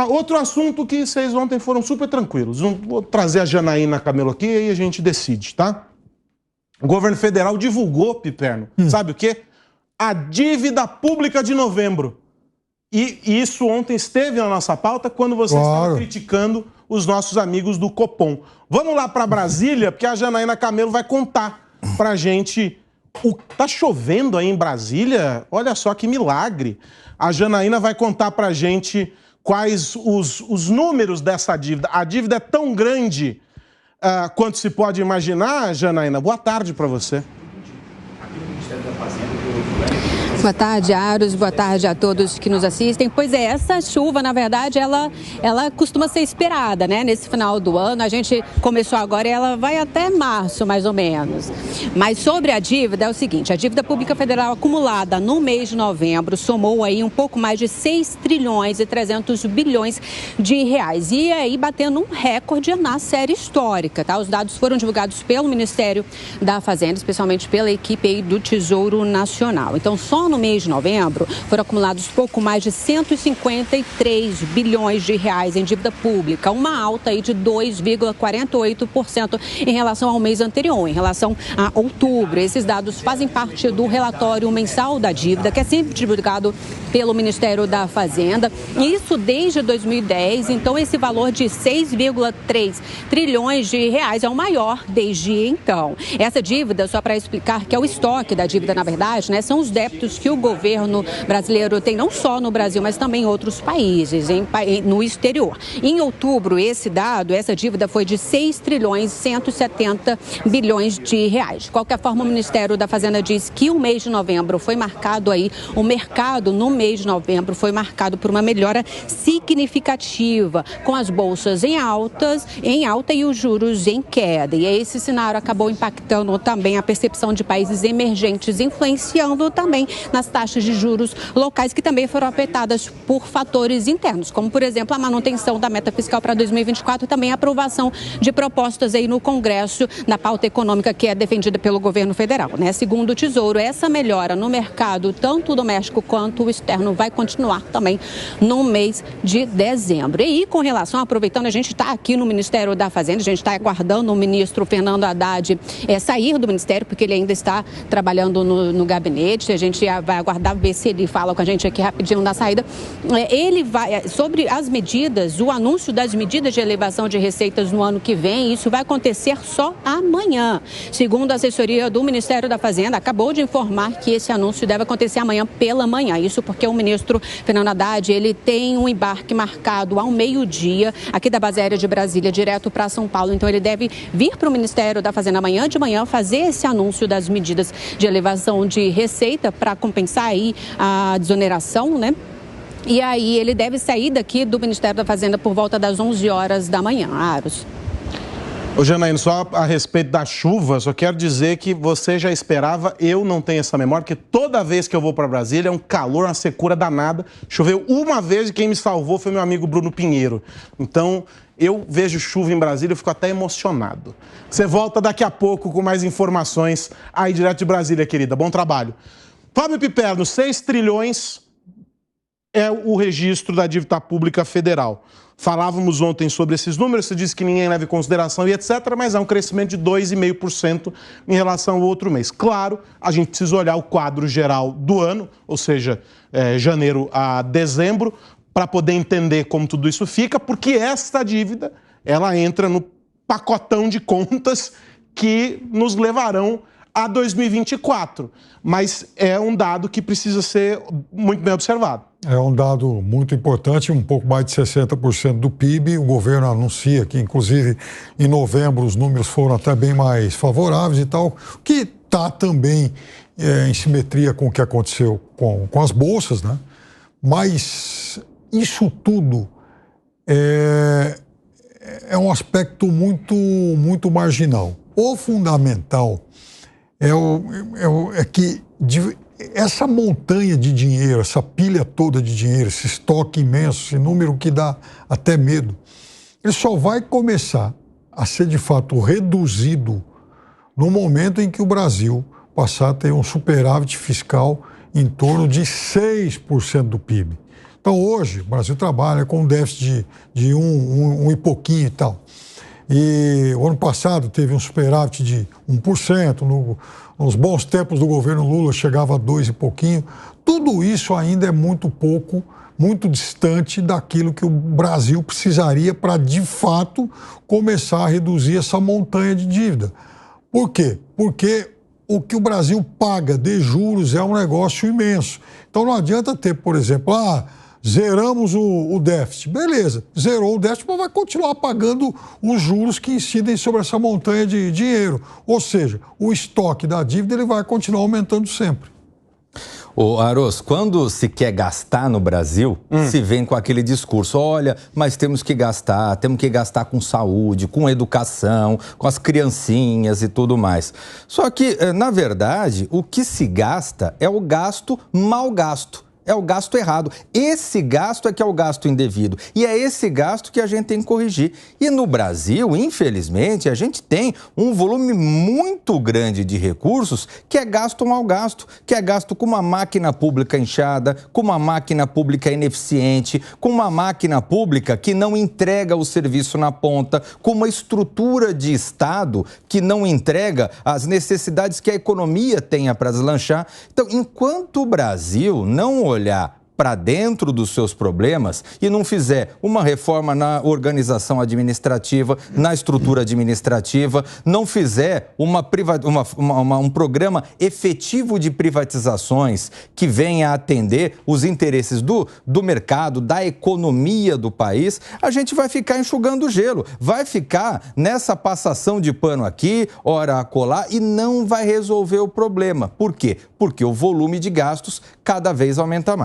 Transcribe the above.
Outro assunto que vocês ontem foram super tranquilos. Vou trazer a Janaína Camelo aqui e aí a gente decide, tá? O governo federal divulgou, Piperno, sabe o quê? A dívida pública de novembro. E isso ontem esteve na nossa pauta quando vocês estavam criticando os nossos amigos do Copom. Vamos lá para Brasília, porque a Janaína Camelo vai contar pra gente. Tá chovendo aí em Brasília? Olha só que milagre. A Janaína vai contar pra gente quais os números dessa dívida. A dívida é tão grande quanto se pode imaginar, Janaína. Boa tarde para você. Boa tarde, Aros. Boa tarde a todos que nos assistem. Pois é, essa chuva, na verdade, ela costuma ser esperada, né? Nesse final do ano, a gente começou agora e ela vai até março, mais ou menos. Mas sobre a dívida, é o seguinte, a dívida pública federal acumulada no mês de novembro somou aí um pouco mais de 6 trilhões e 300 bilhões de reais. E aí batendo um recorde na série histórica, tá? Os dados foram divulgados pelo Ministério da Fazenda, especialmente pela equipe aí do Tesouro Nacional. Então, só no mês de novembro, foram acumulados pouco mais de 153 bilhões de reais em dívida pública, uma alta aí de 2,48% em relação ao mês anterior, em relação a outubro. Esses dados fazem parte do relatório mensal da dívida, que é sempre divulgado pelo Ministério da Fazenda, isso desde 2010. Então, esse valor de 6,3 trilhões de reais é o maior desde então. Essa dívida, só para explicar que é o estoque da dívida, na verdade, né, são os débitos que o governo brasileiro tem não só no Brasil, mas também em outros países, no exterior. Em outubro, essa dívida foi de 6 trilhões e 170 bilhões de reais. De qualquer forma, o Ministério da Fazenda diz que o mês de novembro foi marcado aí, o mercado no mês de novembro foi marcado por uma melhora significativa, com as bolsas em alta e os juros em queda. E esse cenário acabou impactando também a percepção de países emergentes, influenciando também nas taxas de juros locais, que também foram afetadas por fatores internos, como, por exemplo, a manutenção da meta fiscal para 2024 e também a aprovação de propostas aí no Congresso na pauta econômica que é defendida pelo governo federal, né? Segundo o Tesouro, essa melhora no mercado, tanto o doméstico quanto o externo, vai continuar também no mês de dezembro. E com relação, aproveitando, a gente está aqui no Ministério da Fazenda, a gente está aguardando o ministro Fernando Haddad sair do Ministério, porque ele ainda está trabalhando no gabinete. A gente vai aguardar ver se ele fala com a gente aqui rapidinho na saída. Ele vai, sobre as medidas, o anúncio das medidas de elevação de receitas no ano que vem, isso vai acontecer só amanhã. Segundo a assessoria do Ministério da Fazenda, acabou de informar que esse anúncio deve acontecer amanhã pela manhã. Isso porque o ministro Fernando Haddad, ele tem um embarque marcado ao meio-dia, aqui da base aérea de Brasília, direto para São Paulo. Então, ele deve vir para o Ministério da Fazenda amanhã de manhã, fazer esse anúncio das medidas de elevação de receita para compensar aí a desoneração, né? E aí ele deve sair daqui do Ministério da Fazenda por volta das 11 horas da manhã. Aros. Ô, Janaína, só a respeito da chuva, só quero dizer que você já esperava, eu não tenho essa memória, porque toda vez que eu vou para Brasília é um calor, uma secura danada. Choveu uma vez e quem me salvou foi meu amigo Bruno Pinheiro. Então, eu vejo chuva em Brasília e fico até emocionado. Você volta daqui a pouco com mais informações aí direto de Brasília, querida. Bom trabalho. Fábio Piperno, 6 trilhões é o registro da dívida pública federal. Falávamos ontem sobre esses números, você disse que ninguém leva em consideração e etc., mas é um crescimento de 2,5% em relação ao outro mês. Claro, a gente precisa olhar o quadro geral do ano, ou seja, janeiro a dezembro, para poder entender como tudo isso fica, porque esta dívida, ela entra no pacotão de contas que nos levarão a 2024. Mas é um dado que precisa ser muito bem observado. É um dado muito importante, um pouco mais de 60% do PIB. O governo anuncia que, inclusive, em novembro os números foram até bem mais favoráveis e tal, que está também em simetria com o que aconteceu com as bolsas, né? Mas isso tudo é um aspecto muito marginal. O fundamental é que essa montanha de dinheiro, essa pilha toda de dinheiro, esse estoque imenso, esse número que dá até medo, ele só vai começar a ser de fato reduzido no momento em que o Brasil passar a ter um superávit fiscal em torno de 6% do PIB. Então, hoje, o Brasil trabalha com um déficit de um e pouquinho e tal. E o ano passado teve um superávit de 1%, nos bons tempos do governo Lula chegava a 2 e pouquinho. Tudo isso ainda é muito pouco, muito distante daquilo que o Brasil precisaria para, de fato, começar a reduzir essa montanha de dívida. Por quê? Porque o que o Brasil paga de juros é um negócio imenso. Então não adianta ter, por exemplo, zeramos o déficit. Beleza, zerou o déficit, mas vai continuar pagando os juros que incidem sobre essa montanha de dinheiro. Ou seja, o estoque da dívida ele vai continuar aumentando sempre. Ô Aros, quando se quer gastar no Brasil, se vem com aquele discurso, olha, mas temos que gastar com saúde, com educação, com as criancinhas e tudo mais. Só que, na verdade, o que se gasta é o gasto mal gasto. É o gasto errado. Esse gasto é que é o gasto indevido. E é esse gasto que a gente tem que corrigir. E no Brasil, infelizmente, a gente tem um volume muito grande de recursos que é gasto mal gasto. Que é gasto com uma máquina pública inchada, com uma máquina pública ineficiente, com uma máquina pública que não entrega o serviço na ponta, com uma estrutura de Estado que não entrega as necessidades que a economia tenha para deslanchar. Então, enquanto o Brasil não olhar para dentro dos seus problemas e não fizer uma reforma na organização administrativa, na estrutura administrativa, não fizer um programa efetivo de privatizações que venha a atender os interesses do mercado, da economia do país, a gente vai ficar enxugando gelo, vai ficar nessa passação de pano aqui, ora acolá, e não vai resolver o problema. Por quê? Porque o volume de gastos cada vez aumenta mais.